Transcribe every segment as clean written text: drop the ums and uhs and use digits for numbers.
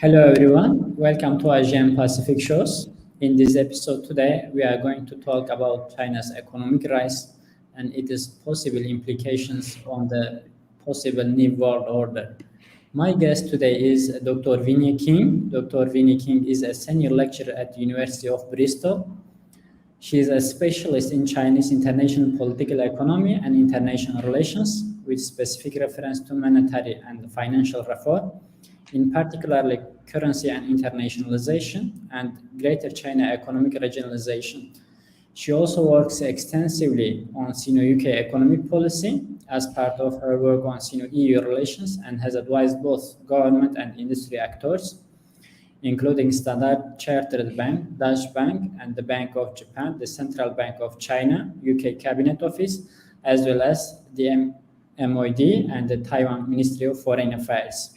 Hello everyone, welcome to Asian Pacific shows. In this episode today, we are going to talk about China's economic rise and its possible implications on the possible new world order. My guest today is Dr. Winnie King. Dr. Winnie King is a senior lecturer at the University of Bristol. She is a specialist in Chinese international political economy and international relations with specific reference to monetary and financial reform, in particular currency and internationalization and Greater China economic regionalization. She also works extensively on Sino-UK economic policy as part of her work on Sino-EU relations and has advised both government and industry actors, including Standard Chartered Bank, Deutsche Bank, and the Bank of Japan, the Central Bank of China, UK Cabinet Office, as well as the MOD and the Taiwan Ministry of Foreign Affairs.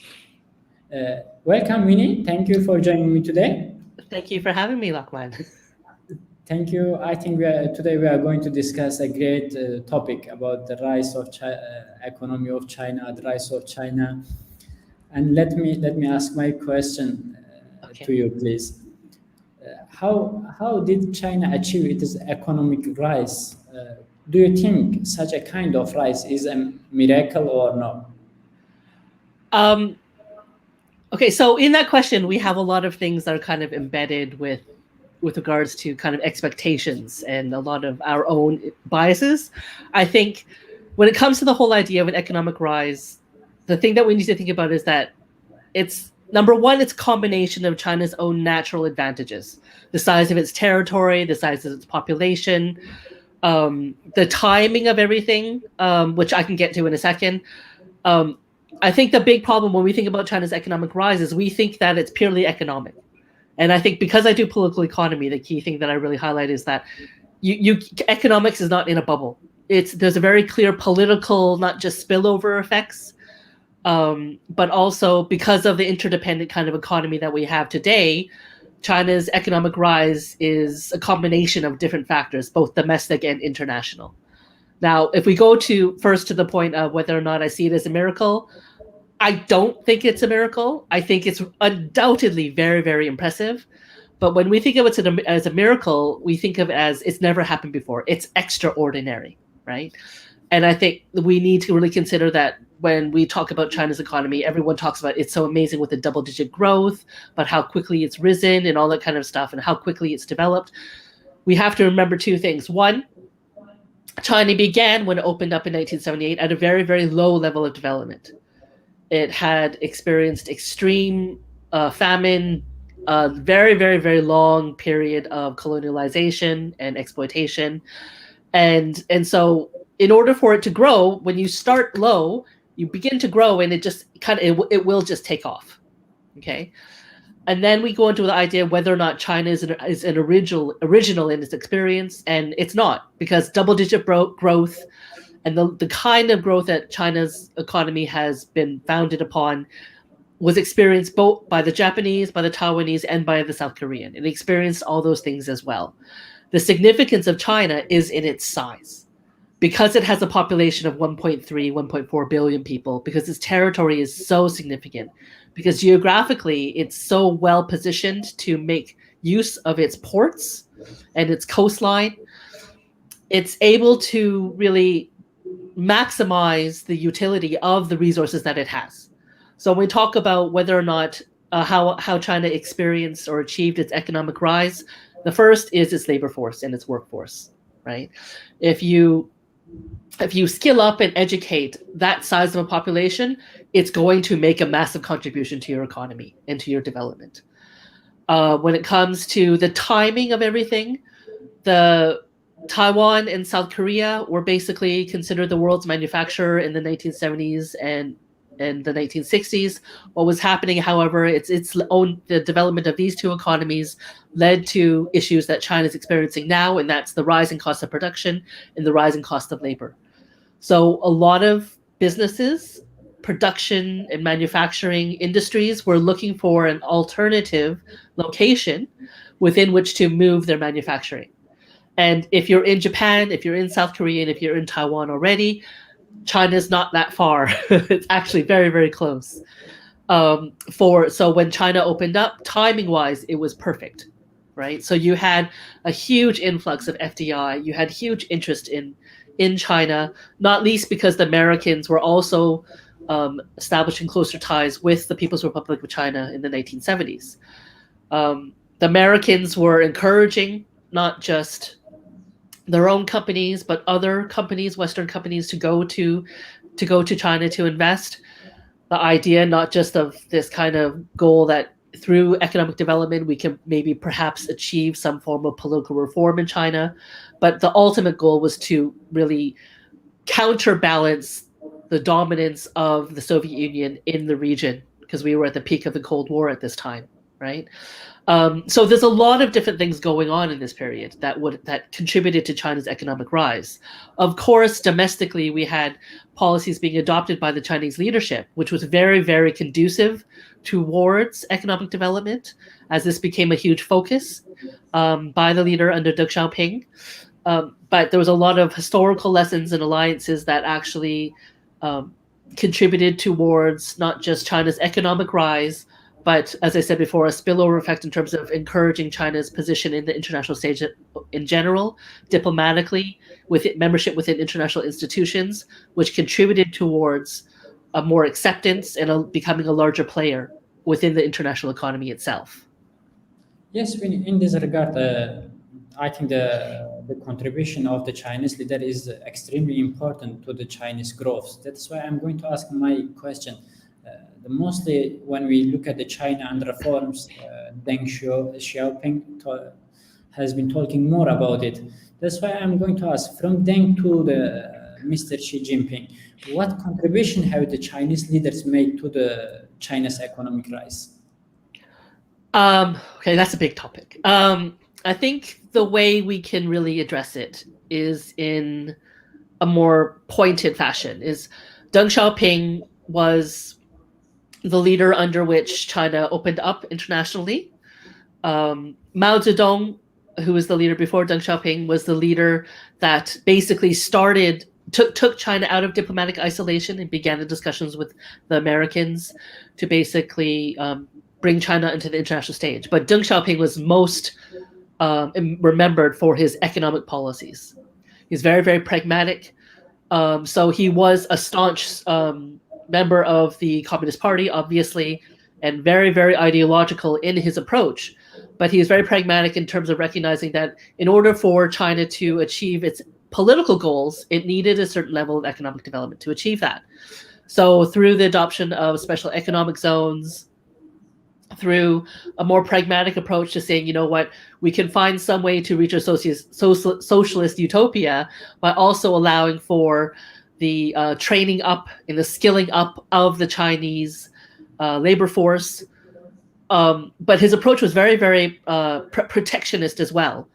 Welcome, Winnie. Thank you for joining me today. Thank you for having me, Lokman. Thank you. I think today we are going to discuss a great topic about the rise of economy of China, the rise of China. And let me ask my question to you, please. How did China achieve its economic rise? Do you think such a kind of rise is a miracle or no? Okay, so in that question, we have a lot of things that are kind of embedded with regards to kind of expectations and a lot of our own biases. I think when it comes to the whole idea of an economic rise, the thing that we need to think about is that it's, number one, it's a combination of China's own natural advantages, the size of its territory, the size of its population, the timing of everything, which I can get to in a second. I think the big problem when we think about China's economic rise is we think that it's purely economic. And I think because I do political economy, the key thing that I really highlight is that economics is not in a bubble. There's a very clear political, not just spillover effects, but also because of the interdependent kind of economy that we have today, China's economic rise is a combination of different factors, both domestic and international. Now, if we go first to the point of whether or not I see it as a miracle, I don't think it's a miracle. I think it's undoubtedly very, very impressive. But when we think of it as a miracle, we think of it as it's never happened before. It's extraordinary, right? And I think we need to really consider that when we talk about China's economy, everyone talks about it's so amazing with the double-digit growth, but how quickly it's risen and all that kind of stuff and how quickly it's developed. We have to remember two things. One, China began when it opened up in 1978 at a very, very low level of development. It had experienced extreme famine, a very, very, very long period of colonialization and exploitation. And so in order for it to grow, when you start low, you begin to grow and it just it will just take off. Okay. And then we go into the idea of whether or not China is an original in its experience, and it's not, because double-digit growth and the kind of growth that China's economy has been founded upon was experienced both by the Japanese, by the Taiwanese, and by the South Korean. It experienced all those things as well. The significance of China is in its size. Because it has a population of 1.3, 1.4 billion people, because its territory is so significant, because geographically it's so well positioned to make use of its ports and its coastline, it's able to really maximize the utility of the resources that it has. So when we talk about whether or not how China experienced or achieved its economic rise, the first is its labor force and its workforce, right? If you skill up and educate that size of a population, it's going to make a massive contribution to your economy and to your development. When it comes to the timing of everything, the Taiwan and South Korea were basically considered the world's manufacturer in the 1970s and the 1960s. What was happening, however, the development of these two economies led to issues that China is experiencing now, and that's the rising cost of production and the rising cost of labor. So a lot of businesses, production and manufacturing industries were looking for an alternative location within which to move their manufacturing. And if you're in Japan, if you're in South Korea, and if you're in Taiwan already, China's not that far. It's actually very, very close. So when China opened up, timing wise, it was perfect, right? So you had a huge influx of FDI, you had huge interest in China, not least because the Americans were also establishing closer ties with the People's Republic of China in the 1970s. The Americans were encouraging not just their own companies, but other companies, Western companies, to go to China to invest. The idea not just of this kind of goal that through economic development we can maybe perhaps achieve some form of political reform in China, but the ultimate goal was to really counterbalance the dominance of the Soviet Union in the region, because we were at the peak of the Cold War at this time, right? So there's a lot of different things going on in this period that contributed to China's economic rise. Of course, domestically, we had policies being adopted by the Chinese leadership, which was very, very conducive towards economic development, as this became a huge focus by the leader under Deng Xiaoping. But there was a lot of historical lessons and alliances that actually contributed towards not just China's economic rise, but as I said before, a spillover effect in terms of encouraging China's position in the international stage in general, diplomatically, with membership within international institutions, which contributed towards a more acceptance and becoming a larger player within the international economy itself. Yes, in this regard, I think the contribution of the Chinese leader is extremely important to the Chinese growth. That's why I'm going to ask my question. Mostly when we look at the China and reforms, Deng Xiaoping has been talking more about it. That's why I'm going to ask, from Deng to the Mr. Xi Jinping, what contribution have the Chinese leaders made to the China's economic rise? Okay, that's a big topic. I think the way we can really address it is in a more pointed fashion. Is Deng Xiaoping was the leader under which China opened up internationally. Mao Zedong, who was the leader before Deng Xiaoping, was the leader that basically took China out of diplomatic isolation and began the discussions with the Americans to basically bring China into the international stage. But Deng Xiaoping was most remembered for his economic policies. He's very, very pragmatic. So he was a staunch member of the Communist Party, obviously, and very, very ideological in his approach. But he is very pragmatic in terms of recognizing that in order for China to achieve its political goals, it needed a certain level of economic development to achieve that. So through the adoption of special economic zones, through a more pragmatic approach to saying, you know what, we can find some way to reach a socialist utopia by also allowing for the training up and the skilling up of the Chinese labor force. But his approach was very, very protectionist as well.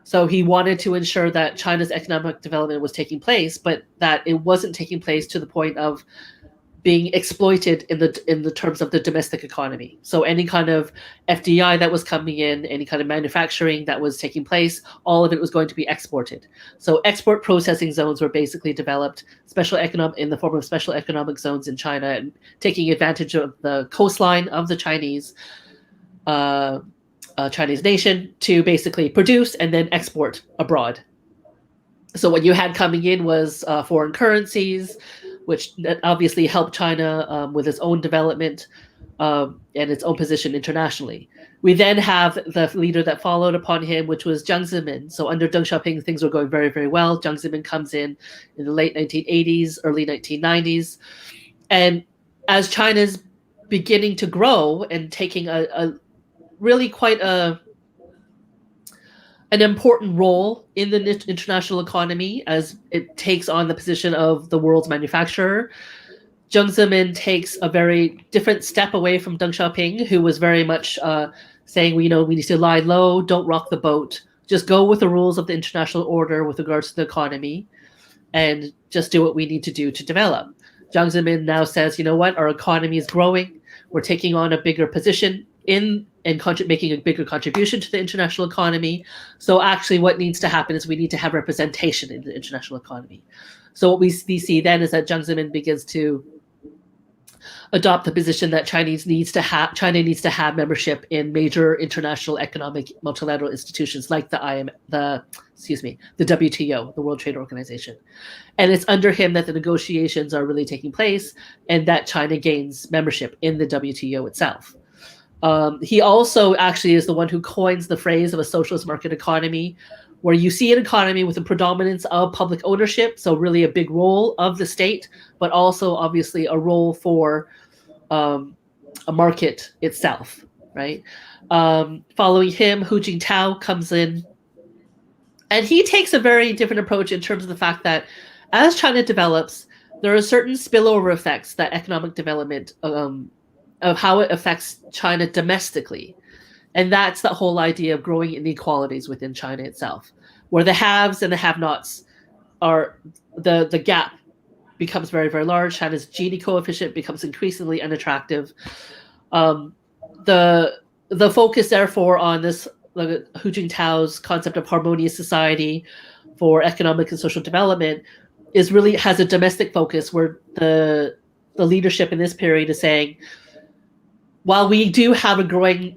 So he wanted to ensure that China's economic development was taking place, but that it wasn't taking place to the point of being exploited in the terms of the domestic economy. So any kind of FDI that was coming in, any kind of manufacturing that was taking place, all of it was going to be exported. So export processing zones were basically developed, in the form of special economic zones in China, and taking advantage of the coastline of the Chinese nation to basically produce and then export abroad. So what you had coming in was foreign currencies, which obviously helped China with its own development and its own position internationally. We then have the leader that followed upon him, which was Jiang Zemin. So under Deng Xiaoping, things were going very, very well. Jiang Zemin comes in the late 1980s, early 1990s. And as China's beginning to grow and taking a really quite an important role in the international economy as it takes on the position of the world's manufacturer, Jiang Zemin takes a very different step away from Deng Xiaoping, who was very much saying, we need to lie low, don't rock the boat, just go with the rules of the international order with regards to the economy, and just do what we need to do to develop. Jiang Zemin now says, you know what, our economy is growing, we're taking on a bigger position making a bigger contribution to the international economy. So actually what needs to happen is we need to have representation in the international economy. So what we see then is that Jiang Zemin begins to adopt the position that China needs to have membership in major international economic multilateral institutions like the WTO, the World Trade Organization. And it's under him that the negotiations are really taking place, and that China gains membership in the WTO itself. He also actually is the one who coins the phrase of a socialist market economy, where you see an economy with a predominance of public ownership, so really a big role of the state, but also obviously a role for a market itself, right? Following him, Hu Jintao comes in, and he takes a very different approach in terms of the fact that as China develops, there are certain spillover effects that economic development of how it affects China domestically. And that's the whole idea of growing inequalities within China itself, where the haves and the have-nots are, the gap becomes very, very large. China's Gini coefficient becomes increasingly unattractive. The focus, therefore, on this Hu Jintao's concept of harmonious society for economic and social development has a domestic focus, where the leadership in this period is saying, while we do have growing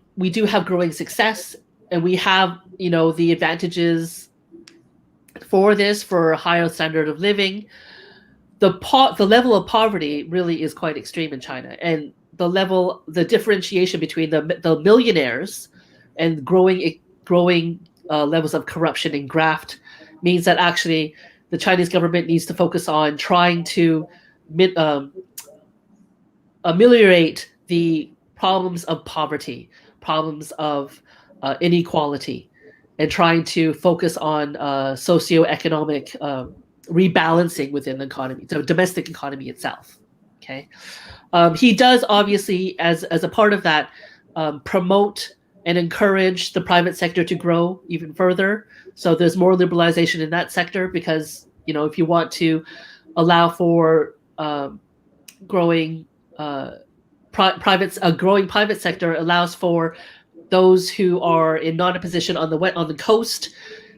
success, and we have, the advantages for a higher standard of living, the level of poverty really is quite extreme in China, and the differentiation between the millionaires and growing levels of corruption and graft means that actually the Chinese government needs to focus on trying to ameliorate the problems of poverty, problems of inequality, and trying to focus on socioeconomic rebalancing within the economy, the domestic economy itself. Okay, he does obviously, as a part of that, promote and encourage the private sector to grow even further. So there's more liberalization in that sector, because if you want to allow for growing private sector, allows for those who are not a position on the coast,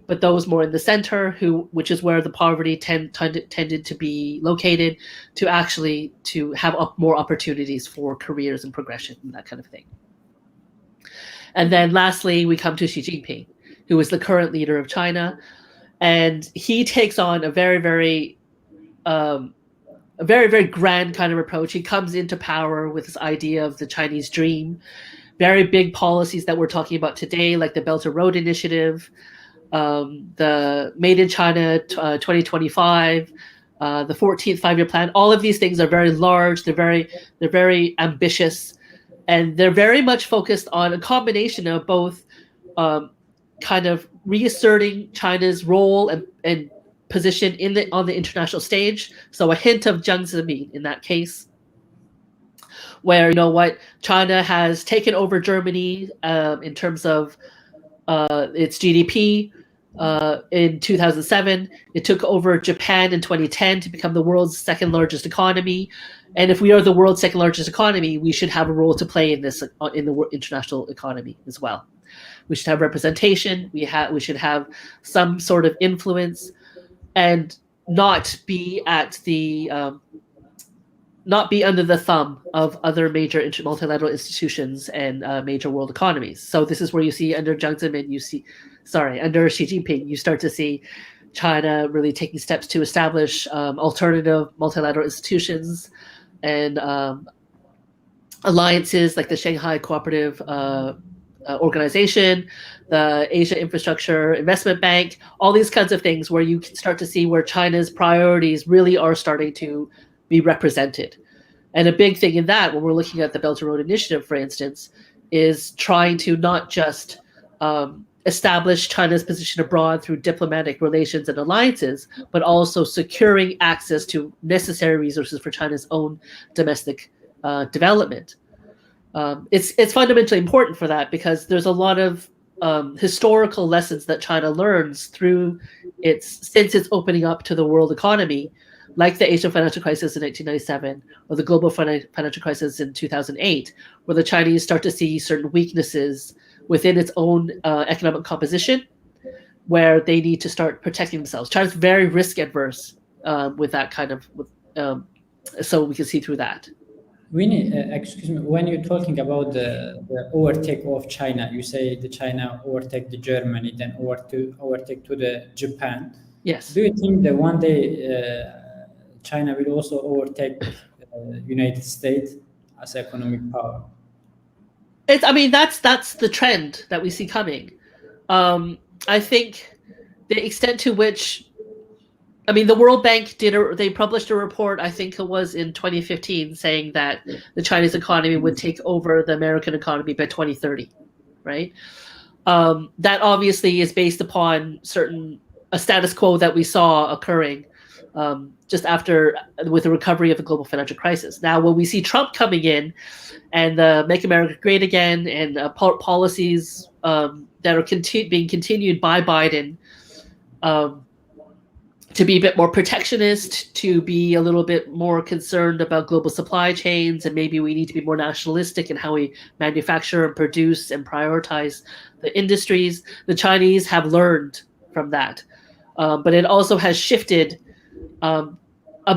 but those more in the center, which is where the poverty tended to be located, to actually to have more opportunities for careers and progression and that kind of thing. And then lastly, we come to Xi Jinping, who is the current leader of China, and he takes on a very, very grand kind of approach. He comes into power with this idea of the Chinese dream, very big policies that we're talking about today, like the Belt and Road Initiative, the Made in China 2025, the 14th Five-Year Plan. All of these things are very large. They're very ambitious, and they're very much focused on a combination of both kind of reasserting China's role and position on the international stage. So a hint of Jiang Zemin in that case, where China has taken over Germany in terms of its GDP in 2007. It took over Japan in 2010 to become the world's second largest economy. And if we are the world's second largest economy, we should have a role to play in the international economy as well. We should have representation. We should have some sort of influence, and not be under the thumb of other major multilateral institutions and major world economies. So this is where you see under Jiang Zemin, under Xi Jinping, you start to see China really taking steps to establish alternative multilateral institutions and alliances like the Shanghai Cooperative Organization, the Asia Infrastructure Investment Bank, all these kinds of things, where you can start to see where China's priorities really are starting to be represented. And a big thing in that, when we're looking at the Belt and Road Initiative, for instance, is trying to not just establish China's position abroad through diplomatic relations and alliances, but also securing access to necessary resources for China's own domestic development. It's fundamentally important for that, because there's a lot of historical lessons that China learns since its opening up to the world economy, like the Asian financial crisis in 1997 or the global financial crisis in 2008, where the Chinese start to see certain weaknesses within its own economic composition, where they need to start protecting themselves. China's very risk adverse with that kind of, so we can see through that. Winnie, excuse me, when you're talking about the overtake of China, you say the China overtake the Germany, then overtake to the Japan. Yes. Do you think that one day China will also overtake United States as economic power? I mean, that's the trend that we see coming. I think the extent to which, I mean, the World Bank they published a report, I think it was in 2015, saying that the Chinese economy would take over the American economy by 2030, right? That obviously is based upon a status quo that we saw occurring just after, with the recovery of the global financial crisis. Now, when we see Trump coming in and Make America Great Again and policies that are being continued by Biden, to be a bit more protectionist, to be a little bit more concerned about global supply chains, and maybe we need to be more nationalistic in how we manufacture and produce and prioritize the industries. The Chinese have learned from that, but it also has shifted a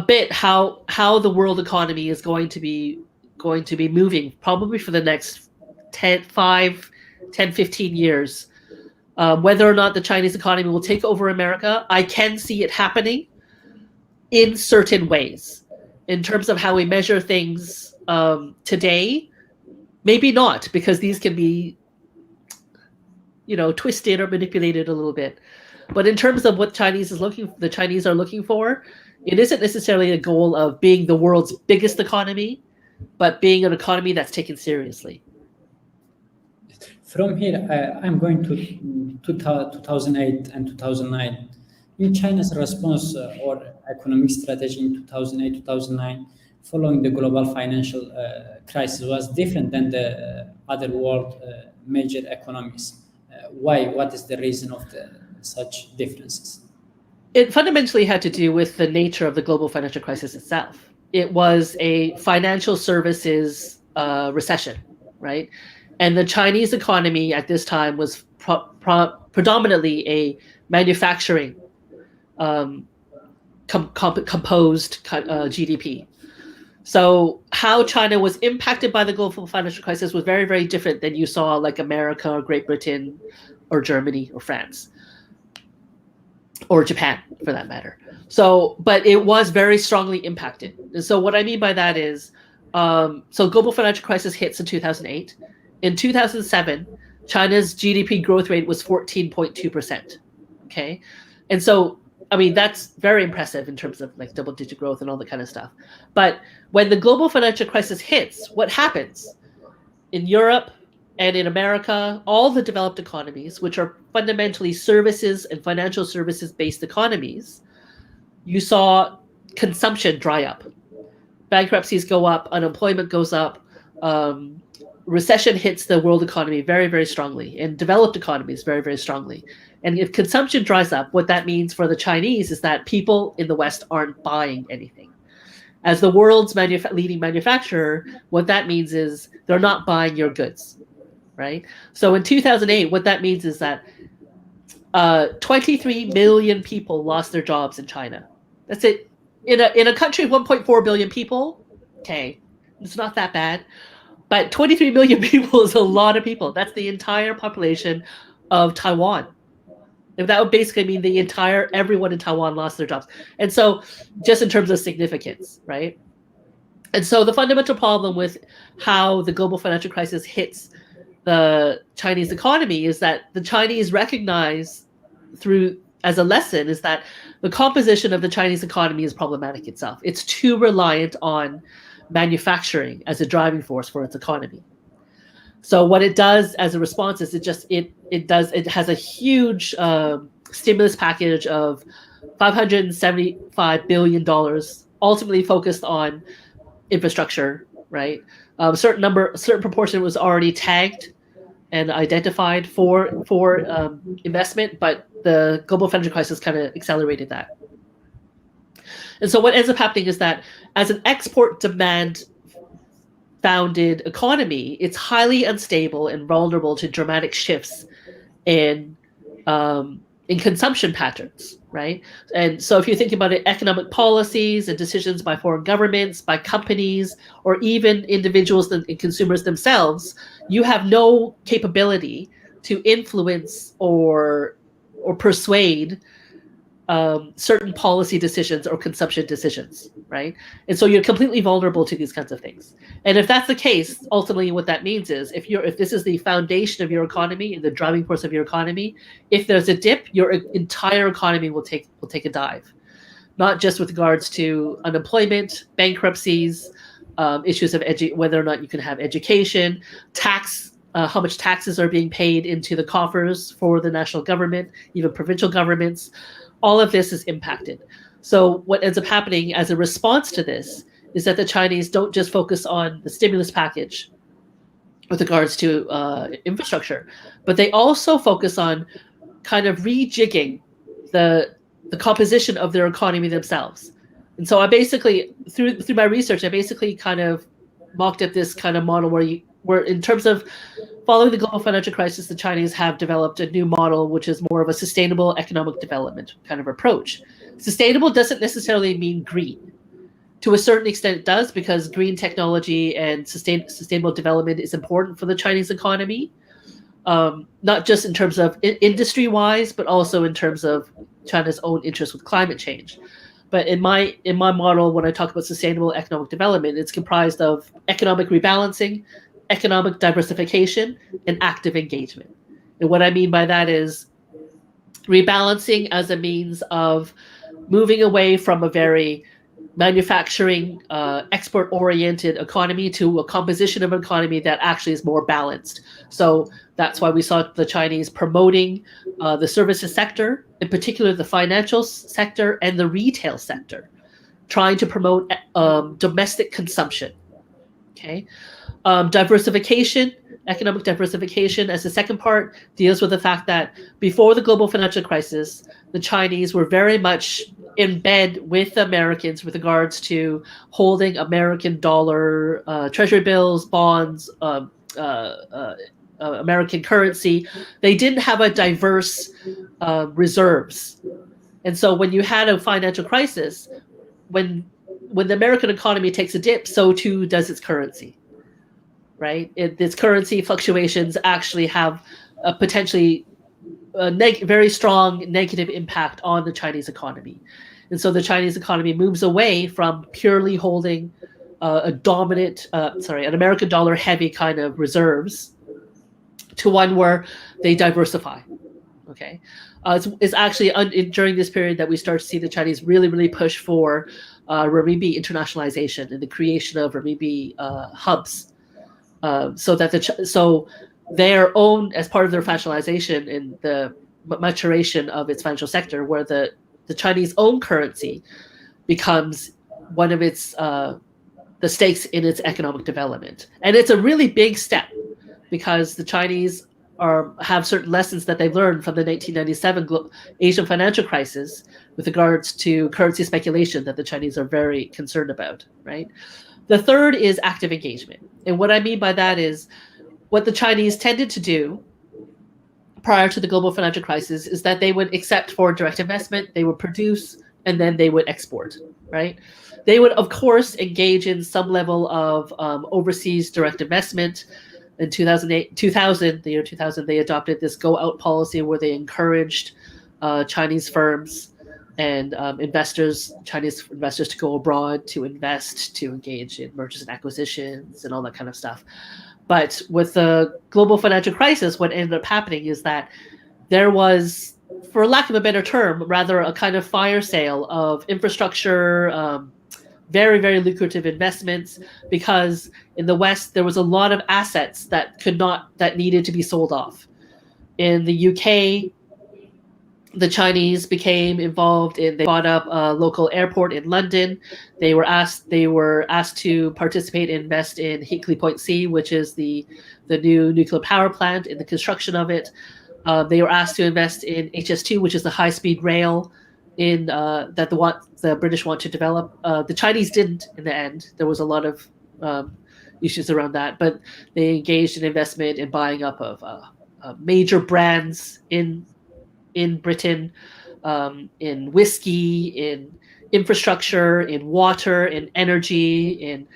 bit how the world economy is going to be moving, probably for the next 10, 15 years. Whether or not the Chinese economy will take over America, I can see it happening in certain ways. In terms of how we measure things today, maybe not, because these can be, twisted or manipulated a little bit. But in terms of what the Chinese are looking for, it isn't necessarily a goal of being the world's biggest economy, but being an economy that's taken seriously. From here, I'm going to 2008 and 2009. In China's response or economic strategy in 2008, 2009, following the global financial crisis, was different than the other world major economies. Why? What is the reason of such differences? It fundamentally had to do with the nature of the global financial crisis itself. It was a financial services recession, right? And the Chinese economy at this time was predominantly a manufacturing composed GDP. So how China was impacted by the global financial crisis was very, very different than you saw like America or Great Britain or Germany or France or Japan, for that matter. So, but it was very strongly impacted. And so what I mean by that is, so global financial crisis hits in 2008. In 2007, China's GDP growth rate was 14.2%. Okay. And so, I mean, that's very impressive in terms of like double-digit growth and all that kind of stuff. But when the global financial crisis hits, what happens in Europe and in America, all the developed economies, which are fundamentally services and financial services-based economies, you saw consumption dry up. Bankruptcies go up, unemployment goes up, recession hits the world economy very, very strongly, and developed economies very, very strongly. And if consumption dries up, what that means for the Chinese is that people in the West aren't buying anything. As the world's leading manufacturer, what that means is they're not buying your goods, right? So in 2008, what that means is that 23 million people lost their jobs in China. That's it. In a country of 1.4 billion people, okay, it's not that bad. But 23 million people is a lot of people. That's the entire population of Taiwan. And that would basically mean everyone in Taiwan lost their jobs. And so just in terms of significance, right? And so the fundamental problem with how the global financial crisis hits the Chinese economy is that the Chinese recognize as a lesson is that the composition of the Chinese economy is problematic itself. It's too reliant on manufacturing as a driving force for its economy. So what it does as a response is it has a huge stimulus package of $575 billion, ultimately focused on infrastructure, right? Certain proportion was already tagged and identified for investment, but the global financial crisis kind of accelerated that. And so what ends up happening is that as an export demand founded economy, it's highly unstable and vulnerable to dramatic shifts in in consumption patterns, right? And so if you think about it, economic policies and decisions by foreign governments, by companies, or even individuals and consumers themselves, you have no capability to influence or persuade certain policy decisions or consumption decisions, right? And so you're completely vulnerable to these kinds of things. And if that's the case, ultimately what that means is if this is the foundation of your economy and the driving force of your economy, if there's a dip, your entire economy will take a dive. Not just with regards to unemployment, bankruptcies, issues of whether or not you can have education, tax, how much taxes are being paid into the coffers for the national government, even provincial governments. All of this is impacted. So what ends up happening as a response to this is that the Chinese don't just focus on the stimulus package with regards to infrastructure, but they also focus on kind of rejigging the composition of their economy themselves. And so I basically, through my research, I basically kind of mocked at this kind of model where in terms of following the global financial crisis, the Chinese have developed a new model, which is more of a sustainable economic development kind of approach. Sustainable doesn't necessarily mean green. To a certain extent it does, because green technology and sustainable development is important for the Chinese economy, not just in terms of industry-wise, but also in terms of China's own interest with climate change. But in my model, when I talk about sustainable economic development, it's comprised of economic rebalancing, economic diversification, and active engagement. And what I mean by that is rebalancing as a means of moving away from a very manufacturing, export-oriented economy to a composition of an economy that actually is more balanced. So that's why we saw the Chinese promoting the services sector, in particular the financial sector and the retail sector, trying to promote domestic consumption. Okay. Diversification, economic diversification as the second part deals with the fact that before the global financial crisis, the Chinese were very much in bed with the Americans with regards to holding American dollar, treasury bills, bonds, American currency. They didn't have a diverse reserves. And so when you had a financial crisis, when the American economy takes a dip, so too does its currency. Right? Its currency fluctuations actually have a potentially very strong negative impact on the Chinese economy. And so the Chinese economy moves away from purely holding an American dollar heavy kind of reserves to one where they diversify. Okay. It's actually during this period that we start to see the Chinese really, really push for renminbi internationalization and the creation of renminbi hubs. So that their own, as part of their financialization and the maturation of its financial sector, where the Chinese own currency becomes one of its the stakes in its economic development. And it's a really big step because the Chinese have certain lessons that they've learned from the 1997 Asian financial crisis with regards to currency speculation that the Chinese are very concerned about, right? The third is active engagement. And what I mean by that is what the Chinese tended to do prior to the global financial crisis is that they would accept foreign direct investment, they would produce, and then they would export, right? They would, of course, engage in some level of overseas direct investment. In the year 2000, they adopted this go out policy where they encouraged Chinese firms and Chinese investors to go abroad, to invest, to engage in mergers and acquisitions and all that kind of stuff. But with the global financial crisis, what ended up happening is that there was, for lack of a better term, rather a kind of fire sale of infrastructure, very, very lucrative investments, because in the West, there was a lot of assets that needed to be sold off. In the UK, the Chinese became involved they bought up a local airport in London. They were asked to participate and invest in Hinkley Point C, which is the new nuclear power plant, in the construction of it. They were asked to invest in HS2, which is the high-speed rail that the British want to develop. The Chinese didn't in the end. There was a lot of issues around that, but they engaged in investment in buying up of major brands in in Britain, in whiskey, in infrastructure, in water, in energy, in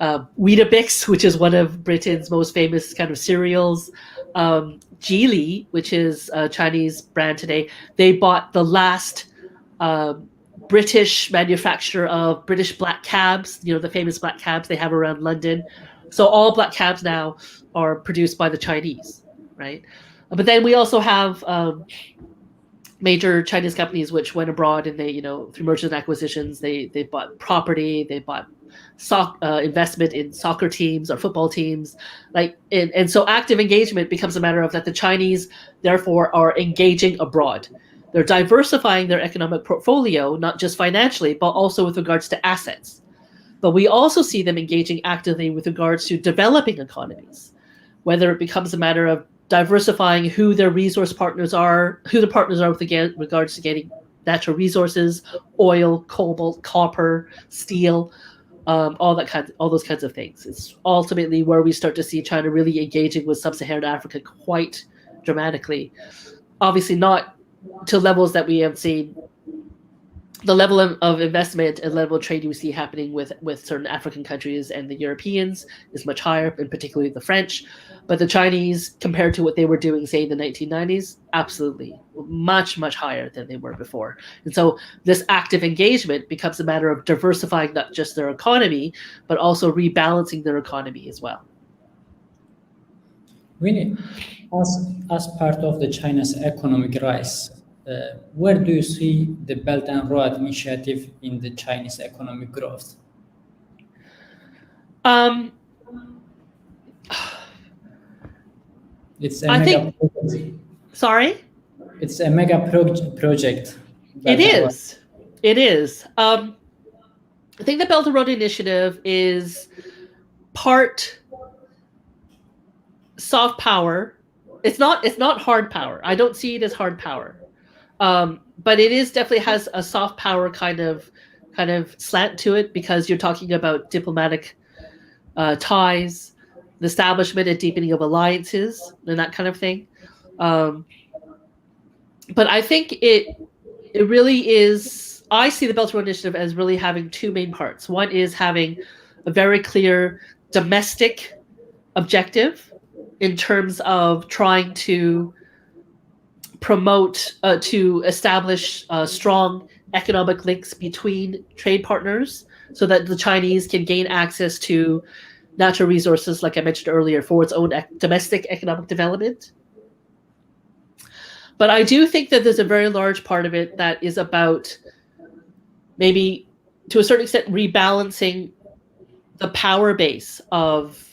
Weetabix, which is one of Britain's most famous kind of cereals. Geely, which is a Chinese brand today, they bought the last British manufacturer of British black cabs, the famous black cabs they have around London. So all black cabs now are produced by the Chinese, right? But then we also have major Chinese companies which went abroad and they, through mergers and acquisitions, they bought property, they bought investment in soccer teams or football teams, and so active engagement becomes a matter of that the Chinese therefore are engaging abroad. They're diversifying their economic portfolio, not just financially, but also with regards to assets. But we also see them engaging actively with regards to developing economies, whether it becomes a matter of diversifying who their resource partners are, who the partners are with regards to getting natural resources, oil, cobalt, copper, steel, all those kinds of things. It's ultimately where we start to see China really engaging with sub-Saharan Africa quite dramatically. Obviously not to levels that we have seen. The level of investment and level of trade we see happening with certain African countries and the Europeans is much higher, and particularly the French. But the Chinese, compared to what they were doing, say, in the 1990s, absolutely much, much higher than they were before. And so this active engagement becomes a matter of diversifying not just their economy, but also rebalancing their economy as well. Winnie, as part of the China's economic rise, where do you see the Belt and Road Initiative in the Chinese economic growth? It's a mega project. Sorry? It's a mega project. It is. It is. I think the Belt and Road Initiative is part soft power. It's not hard power. I don't see it as hard power. But it is definitely has a soft power kind of slant to it, because you're talking about diplomatic ties, the establishment and deepening of alliances, and that kind of thing. But I think it really is. I see the Belt and Road Initiative as really having two main parts. One is having a very clear domestic objective in terms of trying to promote, to establish strong economic links between trade partners so that the Chinese can gain access to natural resources, like I mentioned earlier, for its own domestic economic development. But I do think that there's a very large part of it that is about maybe, to a certain extent, rebalancing the power base of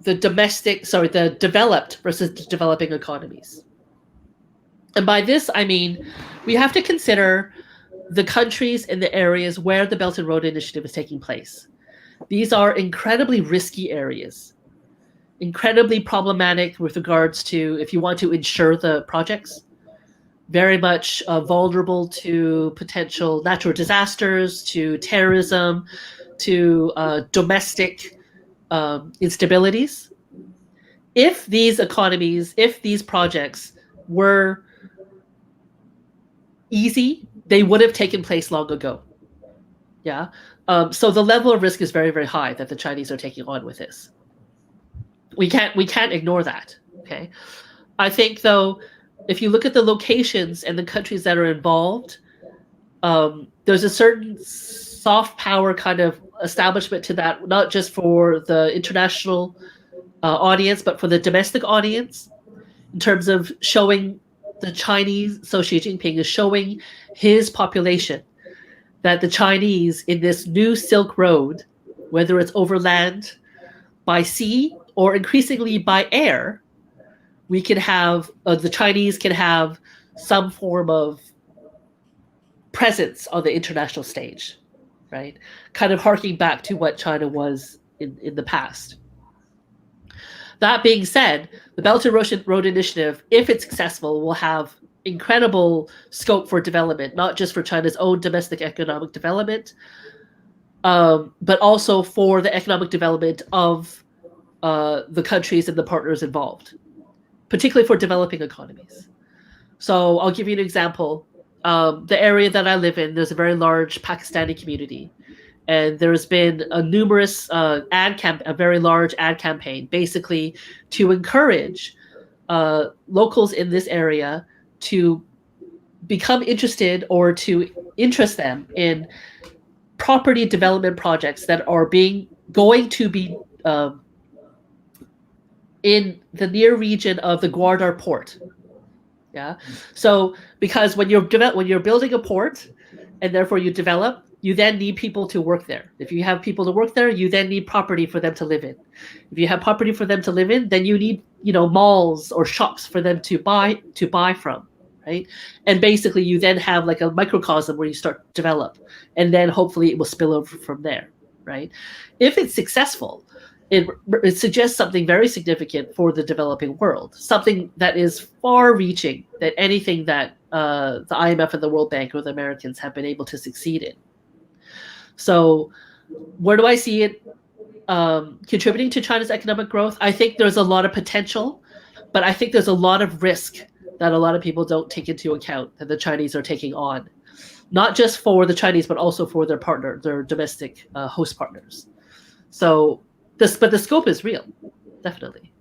the developed versus the developing economies. And by this, I mean, we have to consider the countries and the areas where the Belt and Road Initiative is taking place. These are incredibly risky areas, incredibly problematic with regards to, if you want to insure the projects, very much vulnerable to potential natural disasters, to terrorism, to domestic instabilities. If these economies, if these projects were easy, they would have taken place long ago. Yeah. So the level of risk is very, very high that the Chinese are taking on with this. We can't ignore that. Okay. I think, though, if you look at the locations and the countries that are involved, there's a certain soft power kind of establishment to that, not just for the international audience, but for the domestic audience, in terms of showing the Chinese, so Xi Jinping is showing his population that the Chinese in this new Silk Road, whether it's over land, by sea, or increasingly by air, we can have, the Chinese can have some form of presence on the international stage, right? Kind of harking back to what China was in the past. That being said, the Belt and Road Initiative, if it's successful, will have incredible scope for development, not just for China's own domestic economic development, but also for the economic development of the countries and the partners involved, particularly for developing economies. So I'll give you an example. The area that I live in, there's a very large Pakistani community, and there's been a very large ad campaign, basically to encourage locals in this area to become interested or to interest them in property development projects that are going to be in the near region of the Gwadar port. Yeah. So because when you're building a port and therefore you develop, you then need people to work there. If you have people to work there, you then need property for them to live in. If you have property for them to live in, then you need, malls or shops for them to buy from, right? And basically you then have like a microcosm where you start to develop, and then hopefully it will spill over from there, right? If it's successful, it suggests something very significant for the developing world, something that is far-reaching than anything that the IMF and the World Bank or the Americans have been able to succeed in. So where do I see it contributing to China's economic growth? I think there's a lot of potential, but I think there's a lot of risk that a lot of people don't take into account that the Chinese are taking on, not just for the Chinese, but also for their domestic host partners. So but the scope is real, definitely.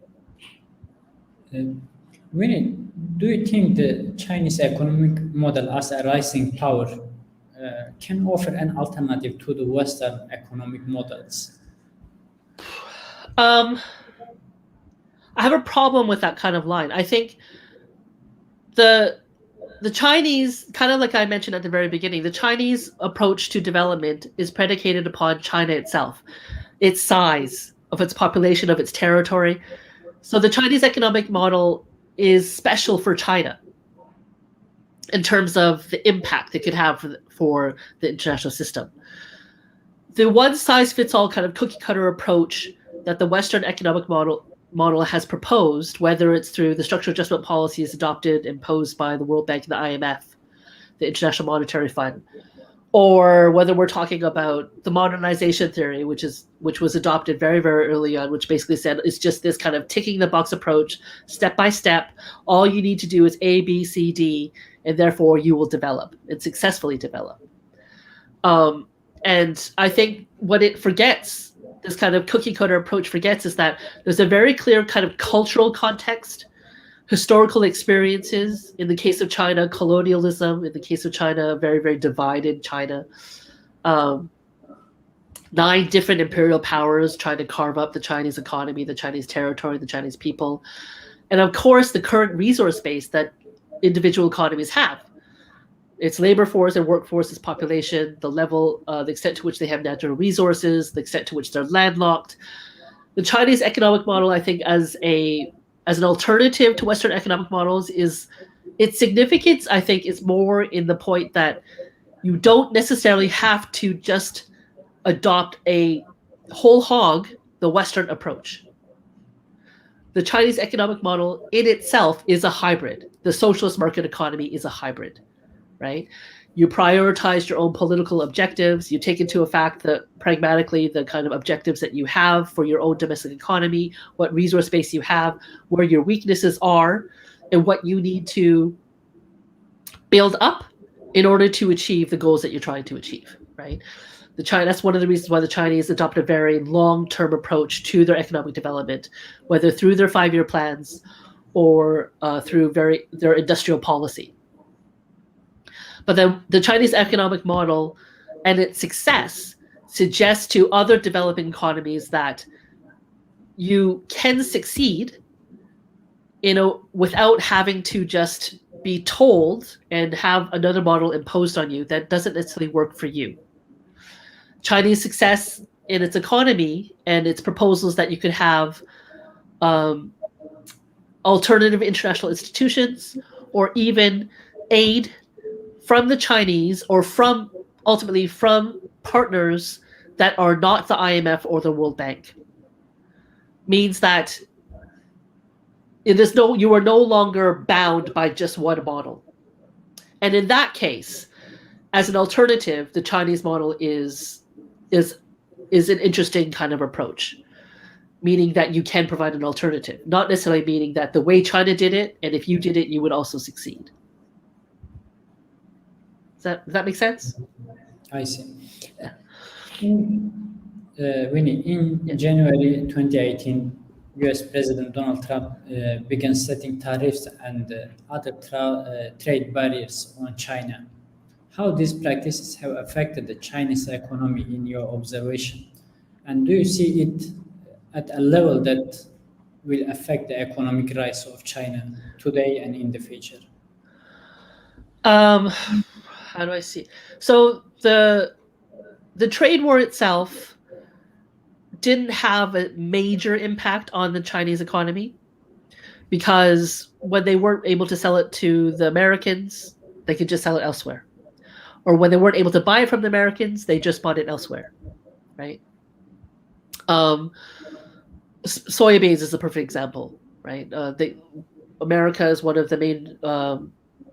Winnie, do you think the Chinese economic model as a rising power can offer an alternative to the Western economic models? I have a problem with that kind of line. I think the Chinese, kind of like I mentioned at the very beginning, the Chinese approach to development is predicated upon China itself, its size, of its population, of its territory. So the Chinese economic model is special for China in terms of the impact it could have for the international system. The one-size-fits-all kind of cookie-cutter approach that the Western economic model has proposed, whether it's through the structural adjustment policies adopted, imposed by the World Bank and the IMF, the International Monetary Fund, or whether we're talking about the modernization theory, which was adopted very, very early on, which basically said it's just this kind of ticking the box approach, step by step. All you need to do is A, B, C, D, and therefore you will develop and successfully develop. And I think what it forgets, this kind of cookie cutter approach forgets, is that there's a very clear kind of cultural context, historical experiences. In the case of China, colonialism. In the case of China, very, very divided China. 9 different imperial powers trying to carve up the Chinese economy, the Chinese territory, the Chinese people. And of course, the current resource base that individual economies have. Its labor force and workforce, its population, the extent to which they have natural resources, the extent to which they're landlocked. The Chinese economic model, I think, as an alternative to Western economic models, is its significance, I think, is more in the point that you don't necessarily have to just adopt a whole hog, the Western approach. The Chinese economic model in itself is a hybrid. The socialist market economy is a hybrid, right? You prioritize your own political objectives. You take into effect pragmatically the kind of objectives that you have for your own domestic economy, what resource base you have, where your weaknesses are, and what you need to build up in order to achieve the goals that you're trying to achieve, right? That's one of the reasons why the Chinese adopt a very long-term approach to their economic development, whether through their 5-year plans or through their industrial policy. But then the Chinese economic model and its success suggests to other developing economies that you can succeed, without having to just be told and have another model imposed on you that doesn't necessarily work for you. Chinese success in its economy and its proposals that you could have alternative international institutions or even aid from the Chinese or ultimately from partners that are not the IMF or the World Bank means that you are no longer bound by just one model. And in that case, as an alternative, the Chinese model is an interesting kind of approach, meaning that you can provide an alternative, not necessarily meaning that the way China did it, and if you did it, you would also succeed. Does that make sense? I see. Winnie, in January 2018, US President Donald Trump began setting tariffs and other trade barriers on China. How these practices have affected the Chinese economy in your observation? And do you see it at a level that will affect the economic rise of China today and in the future? How do I see? So the trade war itself didn't have a major impact on the Chinese economy because when they weren't able to sell it to the Americans, they could just sell it elsewhere. Or when they weren't able to buy it from the Americans, they just bought it elsewhere, right? Soybeans is a perfect example, right? America is one of the main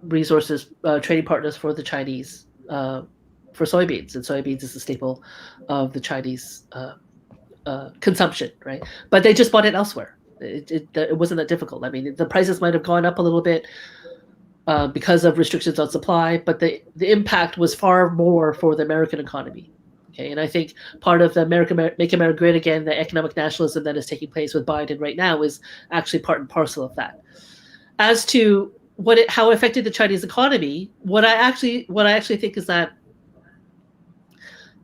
resources, trading partners for the Chinese for soybeans, and soybeans is the staple of the Chinese consumption, right? But they just bought it elsewhere. It wasn't that difficult. I mean, the prices might have gone up a little bit because of restrictions on supply, but the impact was far more for the American economy. Okay, and I think part of the Make America Great Again, the economic nationalism that is taking place with Biden right now, is actually part and parcel of that. As to how it affected the Chinese economy, what I actually think is that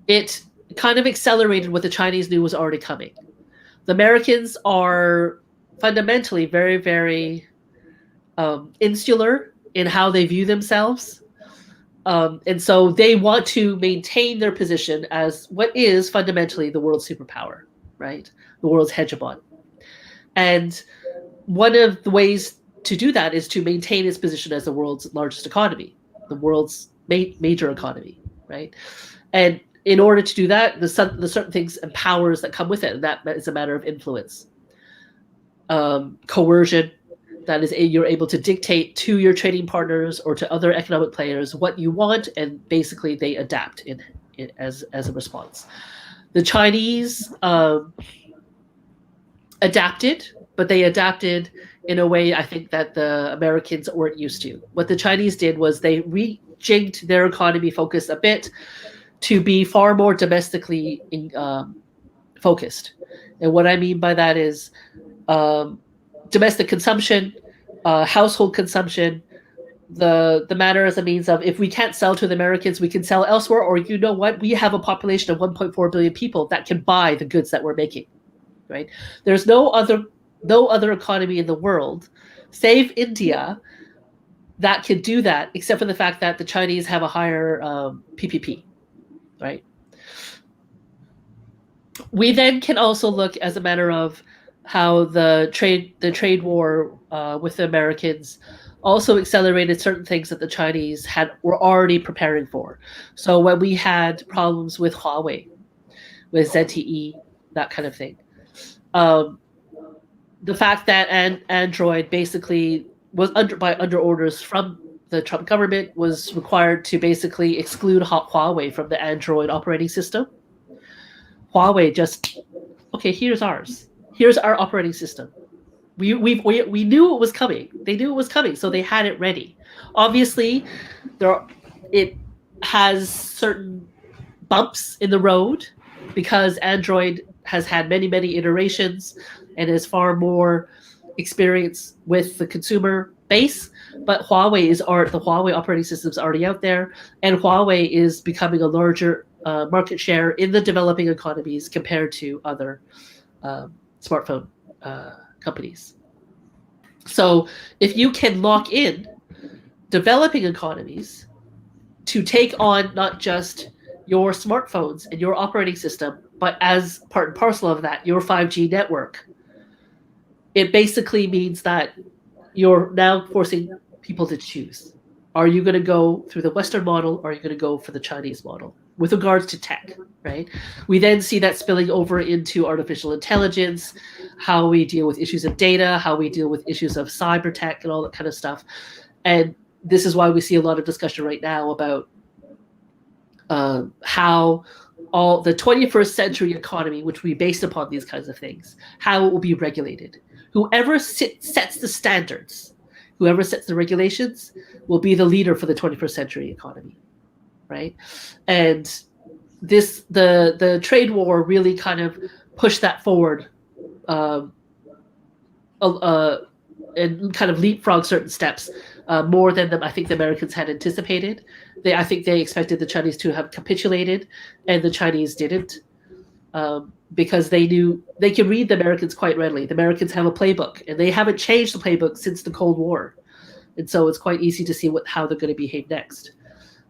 it kind of accelerated what the Chinese knew was already coming. The Americans are fundamentally very, very insular in how they view themselves. And so they want to maintain their position as what is fundamentally the world's superpower, right? The world's hegemon. And one of the ways to do that is to maintain its position as the world's largest economy, the world's major economy, right? And in order to do that, the certain things and powers that come with it, and that is a matter of influence. Coercion, that is, you're able to dictate to your trading partners or to other economic players what you want, and basically they adapt as a response. The Chinese adapted, but they adapted in a way I think that the Americans weren't used to. What the Chinese did was they rejigged their economy focus a bit to be far more domestically focused. And what I mean by that is domestic consumption, household consumption, the matter as a means of, if we can't sell to the Americans, we can sell elsewhere, or you know what, we have a population of 1.4 billion people that can buy the goods that we're making, right? There's no other economy in the world, save India, that can do that, except for the fact that the Chinese have a higher PPP, right? We then can also look as a matter of how the trade war with the Americans also accelerated certain things that the Chinese were already preparing for. So when we had problems with Huawei, with ZTE, that kind of thing, the fact that Android basically was under orders from the Trump government was required to basically exclude Huawei from the Android operating system. Huawei just, okay, here's ours. Here's our operating system. We knew it was coming. They knew it was coming, so they had it ready. Obviously, it has certain bumps in the road because Android has had many, many iterations and has far more experience with the consumer base. But the Huawei operating system is already out there, and Huawei is becoming a larger market share in the developing economies compared to other smartphone companies. So if you can lock in developing economies to take on not just your smartphones and your operating system, but as part and parcel of that, your 5G network, it basically means that you're now forcing people to choose. Are you going to go through the Western model, or are you going to go for the Chinese model with regards to tech, right? We then see that spilling over into artificial intelligence, how we deal with issues of data, how we deal with issues of cyber tech and all that kind of stuff. And this is why we see a lot of discussion right now about how all the 21st century economy, which will be based upon these kinds of things, how it will be regulated. Whoever sets the standards, whoever sets the regulations, will be the leader for the 21st century economy. right? And the trade war really kind of pushed that forward, and kind of leapfrog certain steps more than I think the Americans had anticipated. I think they expected the Chinese to have capitulated, and the Chinese didn't, because they knew they could read the Americans quite readily. The Americans have a playbook, and they haven't changed the playbook since the Cold War, and so it's quite easy to see how they're going to behave next.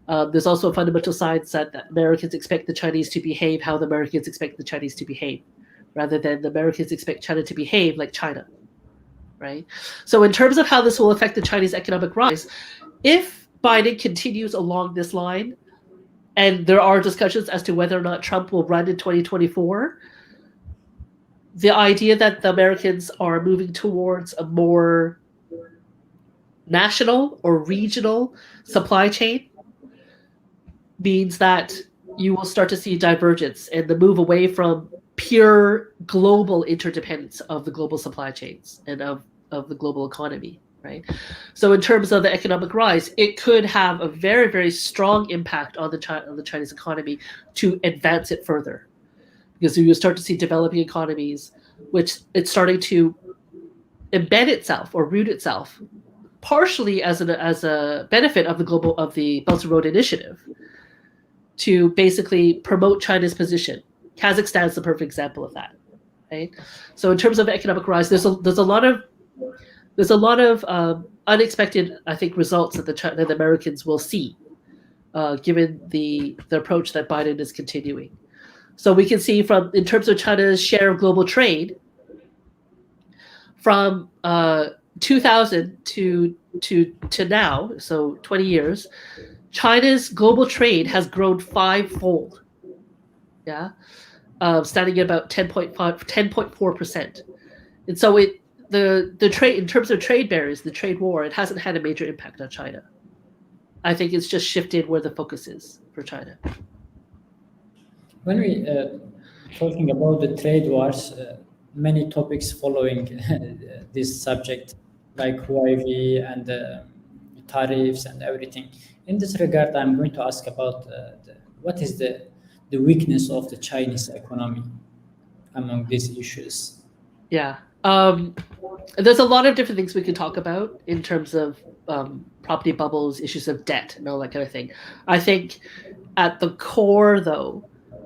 There's also a fundamental science that the Americans expect the Chinese to behave how the Americans expect the Chinese to behave, rather than the Americans expect China to behave like China, right? So in terms of how this will affect the Chinese economic rise, if Biden continues along this line, and there are discussions as to whether or not Trump will run in 2024, the idea that the Americans are moving towards a more national or regional supply chain means that you will start to see divergence and the move away from pure global interdependence of the global supply chains and of the global economy, right? So in terms of the economic rise, it could have a very, very strong impact on the Chinese economy to advance it further. Because you start to see developing economies, which it's starting to embed itself or root itself, partially as a benefit of the Belt and Road Initiative, to basically promote China's position. Kazakhstan is the perfect example of that, right? So in terms of economic rise, there's a lot of unexpected, I think, results that the Americans will see, given the approach that Biden is continuing. So we can see in terms of China's share of global trade, from 2000 to now, so 20 years, China's global trade has grown fivefold. Yeah, standing at about 10.4%. And so the trade, in terms of trade barriers, the trade war, it hasn't had a major impact on China. I think it's just shifted where the focus is for China. When we talking about the trade wars, many topics following this subject, like Huawei and tariffs and everything. In this regard, I'm going to ask about what is the weakness of the Chinese economy among these issues. Yeah. There's a lot of different things we could talk about in terms of property bubbles, issues of debt, and all that kind of thing. I think at the core, though,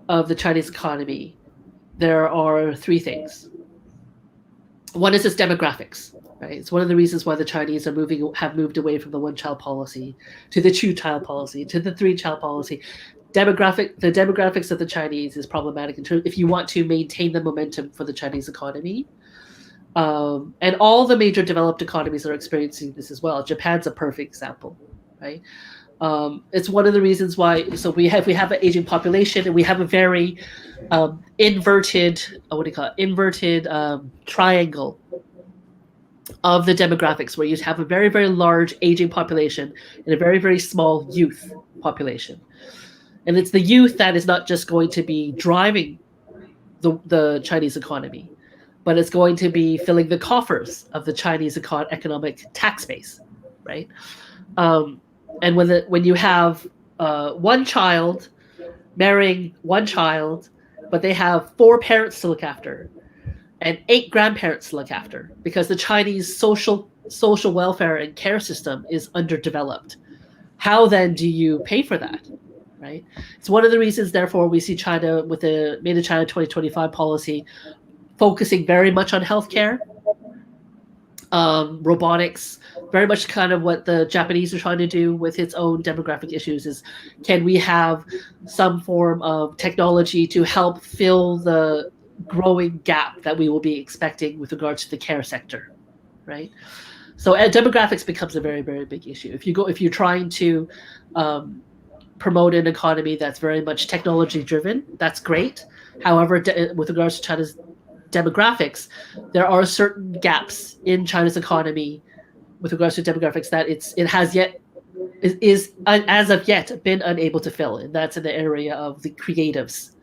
of the Chinese economy, there are three things. One is its demographics, right? It's one of the reasons why the Chinese have moved away from the one-child policy to the two-child policy to the three-child policy. The demographics of the Chinese is problematic in terms if you want to maintain the momentum for the Chinese economy. And all the major developed economies are experiencing this as well. Japan's a perfect example, right? It's one of the reasons why. So we have an aging population, and we have a very inverted triangle of the demographics, where you have a very, very large aging population and a very, very small youth population. And it's the youth that is not just going to be driving the Chinese economy, but it's going to be filling the coffers of the Chinese economic tax base, right? And when you have one child marrying one child, but they have 4 parents to look after and 8 grandparents to look after, because the Chinese social welfare and care system is underdeveloped. How then do you pay for that, right? It's one of the reasons, therefore, we see China with the Made in China 2025 policy focusing very much on healthcare, robotics, very much kind of what the Japanese are trying to do with its own demographic issues is, can we have some form of technology to help fill the growing gap that we will be expecting with regards to the care sector, right? So demographics becomes a very, very big issue. If you're trying to promote an economy that's very much technology driven, that's great. However, with regards to China's demographics, there are certain gaps in China's economy with regards to demographics that it has yet as of yet been unable to fill, and that's in the area of the creatives.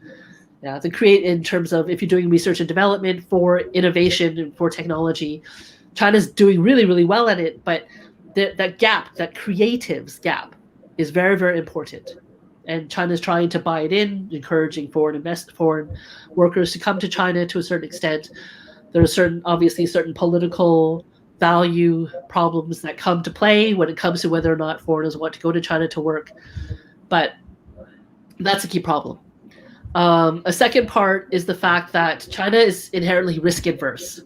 Yeah, in terms of if you're doing research and development for innovation and for technology, China's doing really, really well at it, but that creatives gap is very, very important, and China's trying to buy it in, encouraging foreign workers to come to China to a certain extent. There are obviously certain political value problems that come to play when it comes to whether or not foreigners want to go to China to work, but that's a key problem. A second part is the fact that China is inherently risk adverse.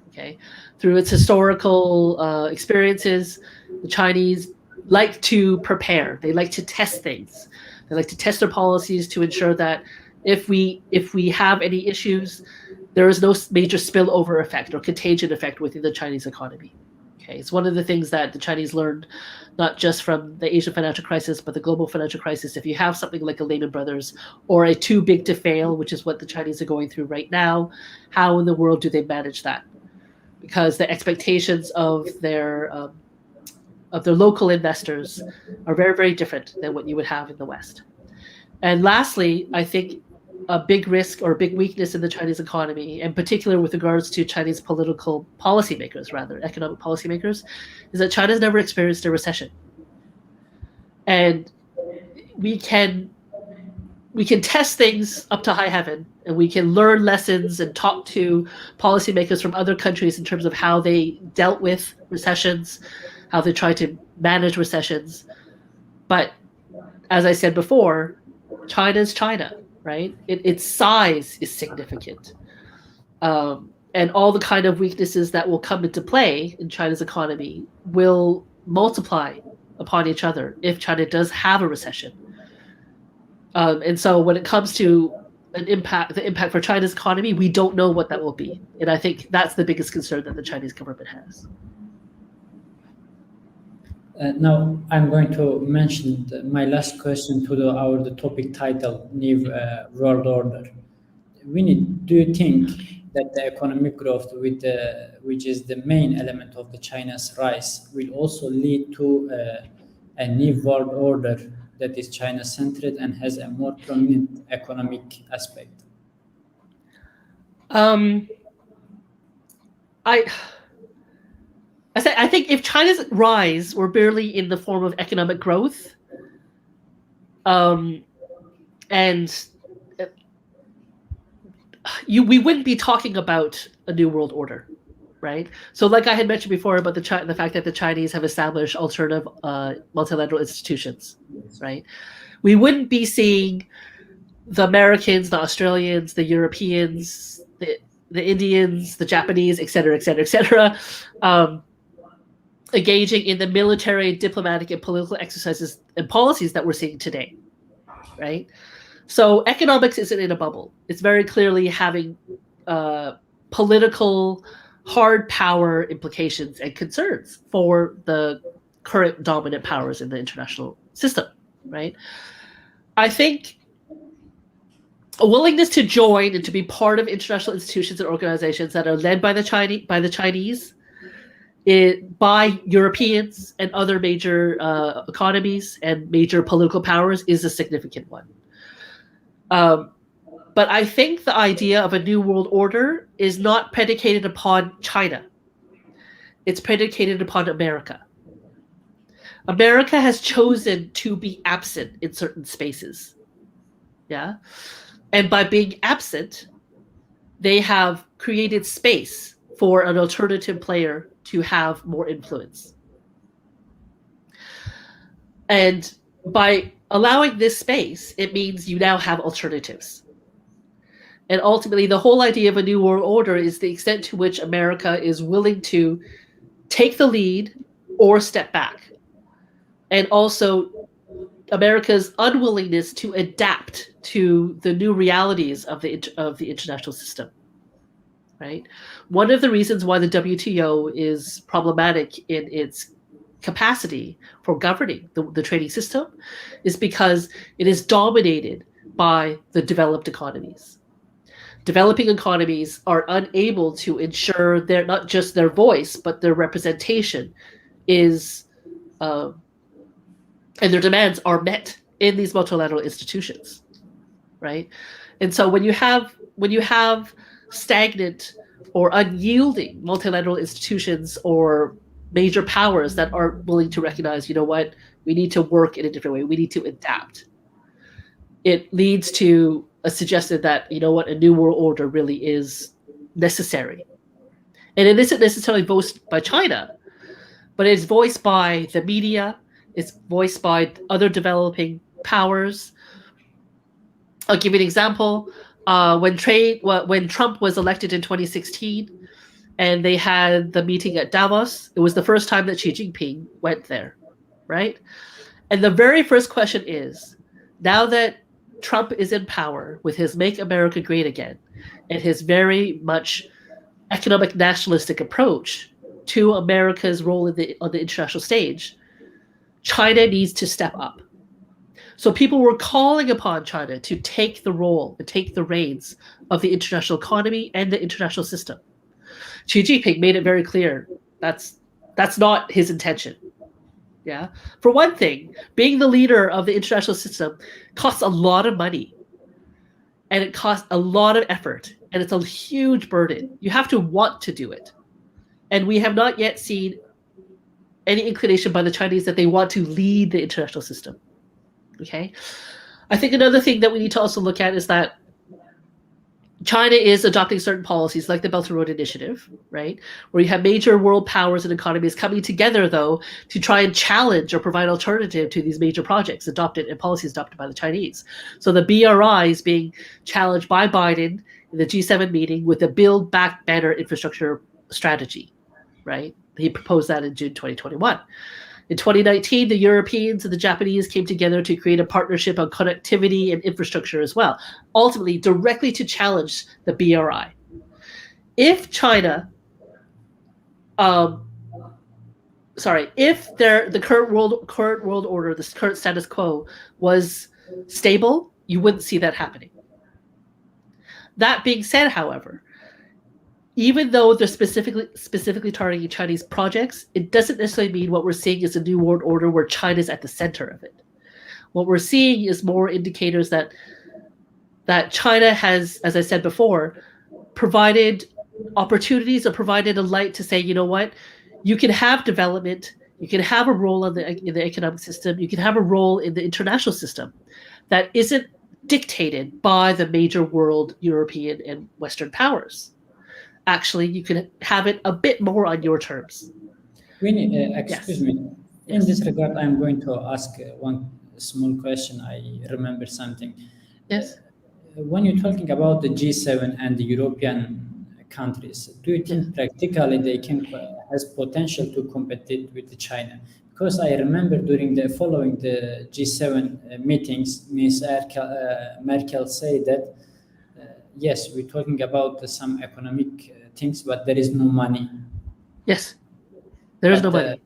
Okay, through its historical experiences, the Chinese like to prepare. They like to test things. They like to test their policies to ensure that if we have any issues, there is no major spillover effect or contagion effect within the Chinese economy. Okay, it's one of the things that the Chinese learned, not just from the Asian financial crisis, but the global financial crisis. If you have something like a Lehman Brothers or a too big to fail, which is what the Chinese are going through right now, how in the world do they manage that? Because the expectations of their local investors are very, very different than what you would have in the West. And lastly, I think a big risk or a big weakness in the Chinese economy, in particular with regards to Chinese political policymakers, rather economic policymakers, is that China's never experienced a recession. And we can test things up to high heaven, and we can learn lessons and talk to policymakers from other countries in terms of how they dealt with recessions, how they try to manage recessions. But as I said before, China's China, right? Its size is significant. And all the kind of weaknesses that will come into play in China's economy will multiply upon each other if China does have a recession. And so when it comes to the impact for China's economy, we don't know what that will be. And I think that's the biggest concern that the Chinese government has. Now, I'm going to mention my last question to the topic title, New World Order. Winnie, do you think that the economic growth, which is the main element of the China's rise, will also lead to a new world order that is China-centered and has a more prominent economic aspect? I think if China's rise were barely in the form of economic growth, we wouldn't be talking about a new world order, right? So like I had mentioned before about the fact that the Chinese have established alternative multilateral institutions, right? We wouldn't be seeing the Americans, the Australians, the Europeans, the Indians, the Japanese, et cetera, engaging in the military, diplomatic, and political exercises and policies that we're seeing today, right? So economics isn't in a bubble. It's very clearly having political hard power implications and concerns for the current dominant powers in the international system, right? I think a willingness to join and to be part of international institutions and organizations that are led by the Chinese, by Europeans and other major economies and major political powers is a significant one. But I think the idea of a new world order is not predicated upon China. It's predicated upon America. America has chosen to be absent in certain spaces. Yeah. And by being absent, they have created space for an alternative player to have more influence. And by allowing this space, it means you now have alternatives. And ultimately, the whole idea of a new world order is the extent to which America is willing to take the lead or step back. And also America's unwillingness to adapt to the new realities of the international system. Right? One of the reasons why the WTO is problematic in its capacity for governing the trading system is because it is dominated by the developed economies. Developing economies are unable to ensure not just their voice, but their representation is, and their demands are met in these multilateral institutions, right? And so when you have stagnant or unyielding multilateral institutions or major powers that aren't willing to recognize, you know what, we need to work in a different way, we need to adapt, it leads to a suggestion that, you know what, a new world order really is necessary. And it isn't necessarily voiced by China, but it's voiced by the media, it's voiced by other developing powers. I'll give you an example. When Trump was elected in 2016 and they had the meeting at Davos, it was the first time that Xi Jinping went there, right? And the very first question is, now that Trump is in power with his Make America Great Again and his very much economic nationalistic approach to America's role on the international stage, China needs to step up. So people were calling upon China to take the role and take the reins of the international economy and the international system. Xi Jinping made it very clear that's not his intention. Yeah. For one thing, being the leader of the international system costs a lot of money, and it costs a lot of effort, and it's a huge burden. You have to want to do it. And we have not yet seen any inclination by the Chinese that they want to lead the international system. Okay. I think another thing that we need to also look at is that China is adopting certain policies like the Belt and Road Initiative, right? Where you have major world powers and economies coming together, though, to try and challenge or provide alternative to these major projects adopted and policies adopted by the Chinese. So the BRI is being challenged by Biden in the G7 meeting with the Build Back Better infrastructure strategy, right? He proposed that in June 2021. In 2019, the Europeans and the Japanese came together to create a partnership on connectivity and infrastructure as well, ultimately directly to challenge the BRI. If China, if the current world order, this current status quo was stable, you wouldn't see that happening. That being said, however, even though they're specifically targeting Chinese projects, it doesn't necessarily mean what we're seeing is a new world order where China's at the center of it. What we're seeing is more indicators that China has, as I said before, provided opportunities or provided a light to say, you know what, you can have development, you can have a role in the economic system, you can have a role in the international system that isn't dictated by the major world European and Western powers. Actually, you can have it a bit more on your terms. Winnie, excuse me. In Yes. this regard, I'm going to ask one small question. I remember something. Yes. When you're talking about the G7 and the European countries, do you think practically they can has potential to compete with China? Because I remember during following the G7 meetings, Ms. Merkel said that yes, we're talking about some economic things, but there is no money. Yes, there is no money.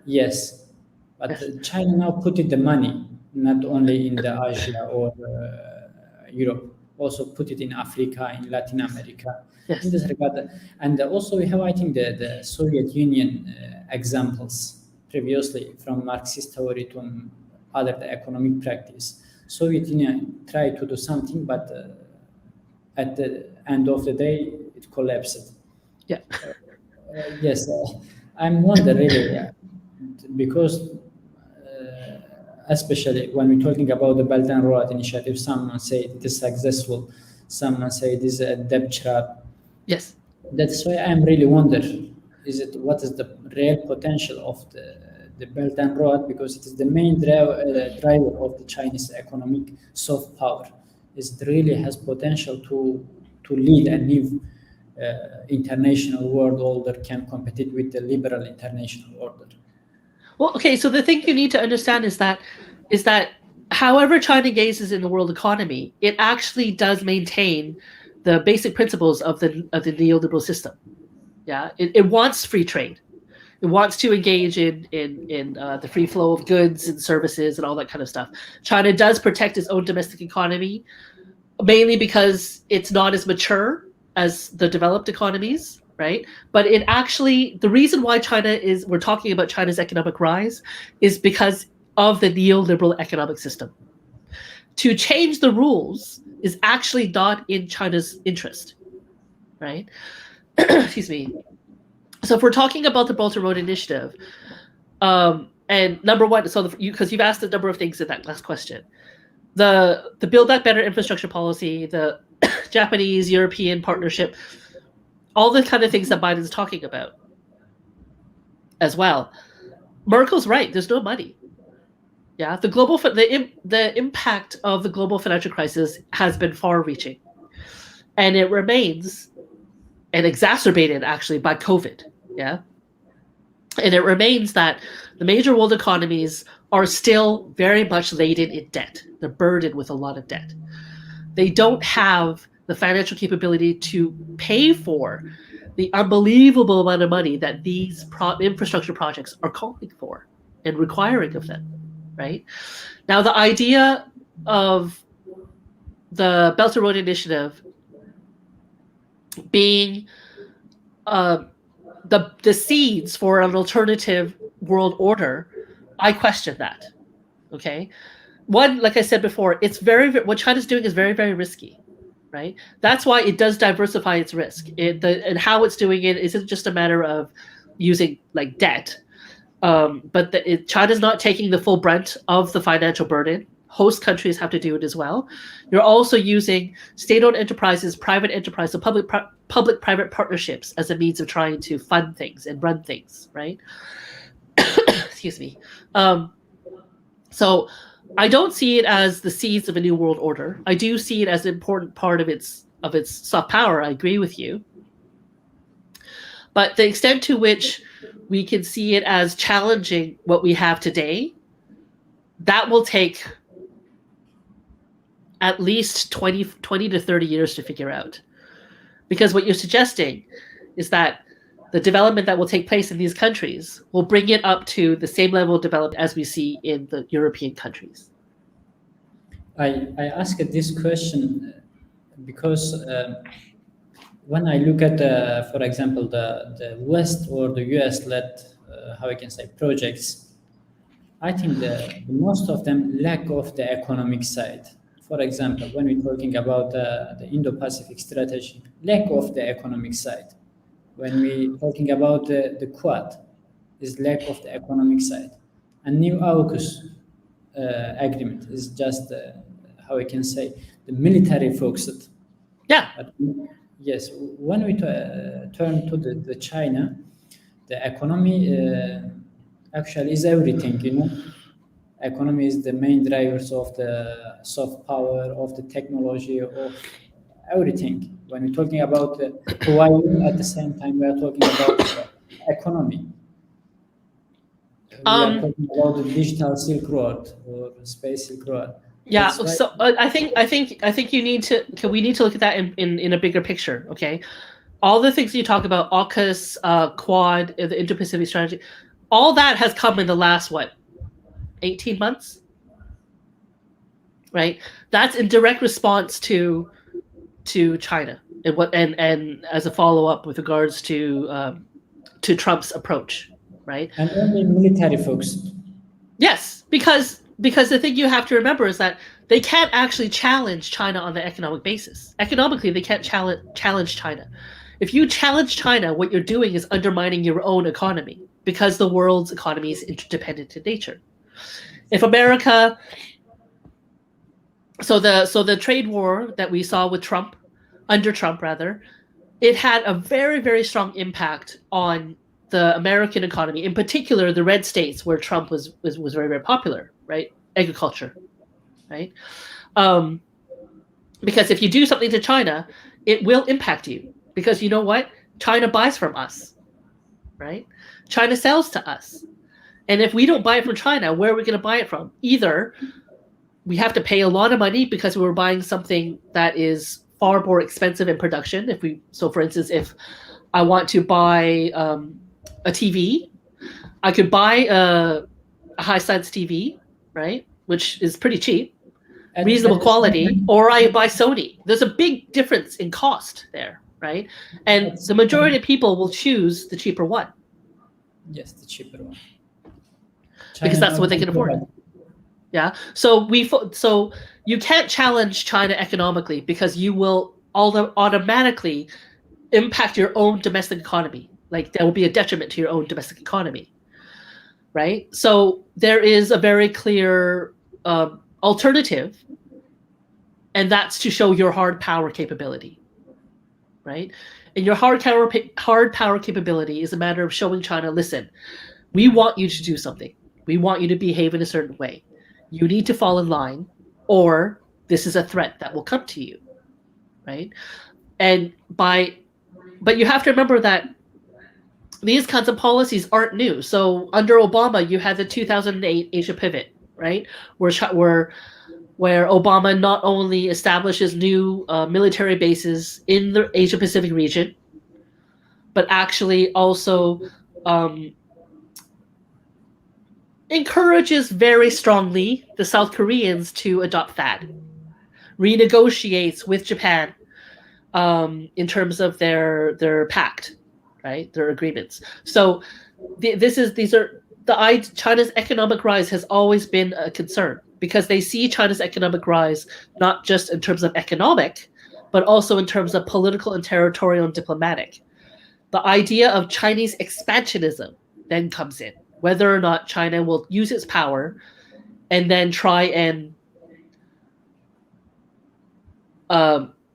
Yes, but China now put it the money, not only in the Asia or Europe, also put it in Africa, in Latin America. Yes. In this regard, and also we have, I think, the Soviet Union examples previously from Marxist theory to other economic practice. Soviet Union tried to do something, but at the end of the day, it collapsed. Yeah. Yes, I'm wondering really, because especially when we're talking about the Belt and Road Initiative, someone say it is successful, someone say it is a debt trap. Yes. That's why I'm really wonder, what is the real potential of the Belt and Road, because it is the main driver of the Chinese economic soft power. It really has potential to lead a new international world order, can compete with the liberal international order. Well, okay, so the thing you need to understand is that however China engages in the world economy, it actually does maintain the basic principles of the neoliberal system. Yeah, it wants free trade. It wants to engage in the free flow of goods and services and all that kind of stuff. China does protect its own domestic economy, mainly because it's not as mature as the developed economies, right? But it actually, the reason why we're talking about China's economic rise is because of the neoliberal economic system. To change the rules is actually not in China's interest, right? Excuse me. So if we're talking about the Belt and Road Initiative, and number one, so because you've asked a number of things in that last question, the Build Back Better infrastructure policy, the Japanese-European partnership, all the kind of things that Biden's talking about as well. Merkel's right. There's no money. Yeah, the impact of the global financial crisis has been far-reaching, and it remains, and exacerbated actually by COVID. Yeah, and it remains that the major world economies are still very much laden in debt. They're burdened with a lot of debt. They don't have the financial capability to pay for the unbelievable amount of money that these infrastructure projects are calling for and requiring of them. Right? Now, the idea of the Belt and Road Initiative being the seeds for an alternative world order, I question that. Okay, one, like I said before, it's what China's doing is very, very risky. Right? That's why it does diversify its risk. And how it's doing it isn't just a matter of using like debt. But China's not taking the full brunt of the financial burden. Host countries have to do it as well. You're also using state-owned enterprises, private enterprise, so public-private partnerships as a means of trying to fund things and run things, right? Excuse me. So I don't see it as the seeds of a new world order. I do see it as an important part of its soft power. I agree with you. But the extent to which we can see it as challenging what we have today, that will take at least 20 to 30 years to figure out. Because what you're suggesting is that the development that will take place in these countries will bring it up to the same level of development as we see in the European countries. I asked this question because when I look at, for example, the West or the US-led, how I can say, projects, I think the most of them lack of the economic side. For example, when we're talking about the Indo-Pacific strategy, lack of the economic side. When we're talking about the Quad, is lack of the economic side. And new AUKUS agreement is just, how I can say, the military focused. Yeah. But, yes, when we turn to the China, the economy actually is everything, you know. Economy is the main drivers of the soft power, of the technology, of everything. When we're talking about Huawei, at the same time, we are talking about the economy. We are talking about the digital Silk Road or space Silk Road. Yeah, so I think we need to look at that in a bigger picture. Okay, all the things you talk about, AUKUS, Quad, the Indo-Pacific strategy, all that has come in the last 18 months, right? That's in direct response to China and as a follow up with regards to Trump's approach, right? And only military focused. Yes, because the thing you have to remember is that they can't actually challenge China on the economic basis. Economically, they can't challenge China. If you challenge China, what you're doing is undermining your own economy because the world's economy is interdependent in nature. If America, so the trade war that we saw with Trump, under Trump rather, it had a very, very strong impact on the American economy, in particular the red states where Trump was very, very popular, right? Agriculture, right? Because if you do something to China, it will impact you because you know what? China buys from us, right? China sells to us. And if we don't buy it from China, where are we going to buy it from? Either we have to pay a lot of money because we're buying something that is far more expensive in production. So for instance, if I want to buy a TV, I could buy a Hisense TV, right? Which is pretty cheap, reasonable quality, or I buy Sony. There's a big difference in cost there, right? And the majority of people will choose the cheaper one. Yes, the cheaper one. Because that's what they can afford. Yeah. So you can't challenge China economically because you will automatically impact your own domestic economy. Like there will be a detriment to your own domestic economy, right? So there is a very clear alternative And that's to show your hard power capability, right? And your hard power capability is a matter of showing China, listen, we want you to do something. We want you to behave in a certain way. You need to fall in line, or this is a threat that will come to you, right? But you have to remember that these kinds of policies aren't new. So under Obama, you had the 2008 Asia pivot, right? Where Obama not only establishes new military bases in the Asia Pacific region, but actually also encourages very strongly the South Koreans to adopt THAAD, renegotiates with Japan in terms of their pact, right? Their agreements. So China's economic rise has always been a concern because they see China's economic rise not just in terms of economic, but also in terms of political and territorial and diplomatic. The idea of Chinese expansionism then comes in, whether or not China will use its power and then try and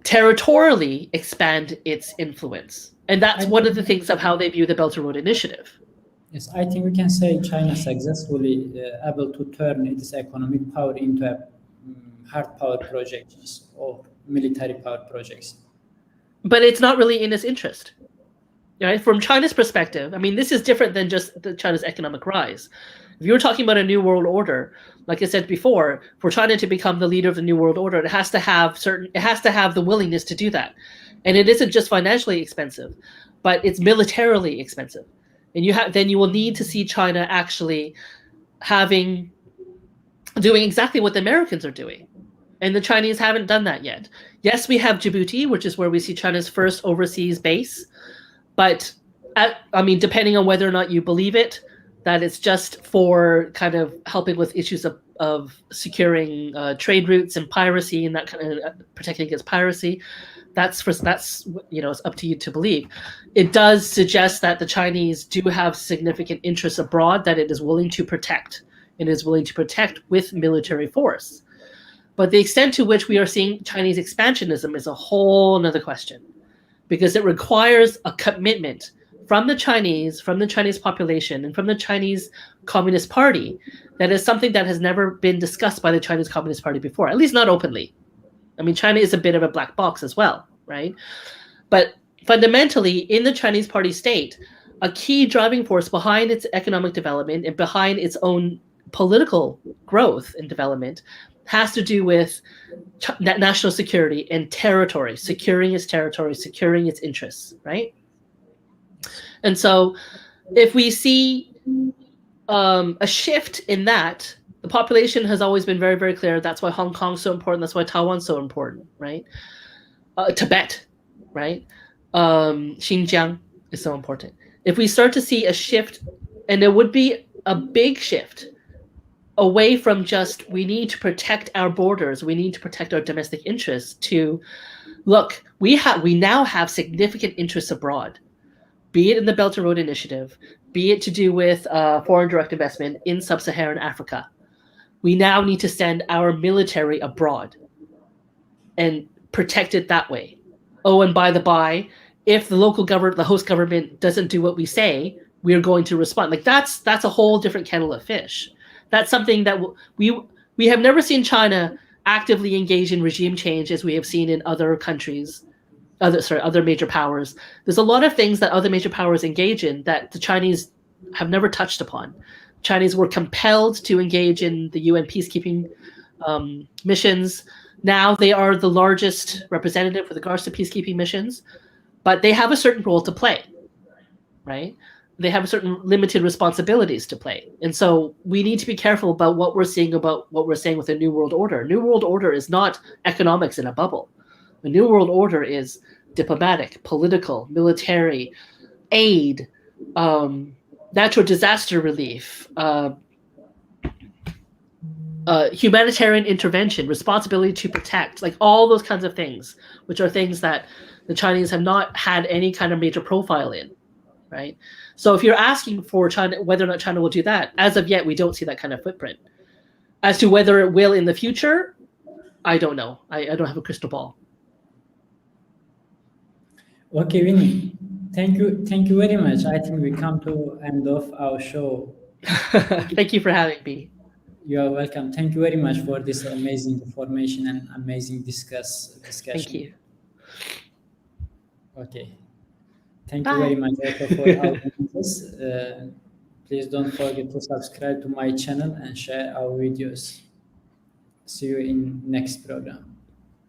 territorially expand its influence. And that's one of the things of how they view the Belt and Road Initiative. Yes, I think we can say China successfully able to turn its economic power into hard power projects or military power projects. But it's not really in its interest. Right? From China's perspective, I mean, this is different than just China's economic rise. If you were talking about a new world order, like I said before, for China to become the leader of the new world order, it has to have the willingness to do that. And it isn't just financially expensive, but it's militarily expensive. And then you will need to see China actually doing exactly what the Americans are doing. And the Chinese haven't done that yet. Yes, we have Djibouti, which is where we see China's first overseas base. But depending on whether or not you believe it, that it's just for kind of helping with issues of securing trade routes and piracy and that kind of protecting against piracy. That's it's up to you to believe. It does suggest that the Chinese do have significant interests abroad that it is willing to protect and is willing to protect with military force. But the extent to which we are seeing Chinese expansionism is a whole another question, because it requires a commitment from the Chinese population, and from the Chinese Communist Party that is something that has never been discussed by the Chinese Communist Party before, at least not openly. I mean, China is a bit of a black box as well, right? But fundamentally, in the Chinese Party state, a key driving force behind its economic development and behind its own political growth and development has to do with national security and territory, securing its territory, securing its interests, right? And so if we see a shift in that, the population has always been very, very clear. That's why Hong Kong's so important. That's why Taiwan's so important, right? Tibet, right? Xinjiang is so important. If we start to see a shift, and it would be a big shift away from just we need to protect our borders, we need to protect our domestic interests, to look, we now have significant interests abroad, be it in the Belt and Road Initiative, be it to do with foreign direct investment in sub-Saharan Africa. We now need to send our military abroad and protect it that way. Oh, and by the by, if the local government, the host government, doesn't do what we say, we are going to respond. Like that's a whole different kettle of fish. That's something that we have never seen China actively engage in regime change as we have seen in other countries, other major powers. There's a lot of things that other major powers engage in that the Chinese have never touched upon. Chinese were compelled to engage in the UN peacekeeping missions. Now they are the largest representative with regards to peacekeeping missions, but they have a certain role to play, right? They have certain limited responsibilities to play. And so we need to be careful about what we're saying with the New World Order. New World Order is not economics in a bubble. The New World Order is diplomatic, political, military, aid, natural disaster relief, humanitarian intervention, responsibility to protect, like all those kinds of things, which are things that the Chinese have not had any kind of major profile in, right? So if you're asking for China, whether or not China will do that, as of yet, we don't see that kind of footprint. As to whether it will in the future, I don't know. I don't have a crystal ball. Okay, Winnie. Thank you very much. I think we come to end of our show. Thank you for having me. You are welcome. Thank you very much for this amazing information and amazing discussion. Thank you. Okay. Thank Bye. you very much also for our audiences. Please don't forget to subscribe to my channel and share our videos. See you in next program.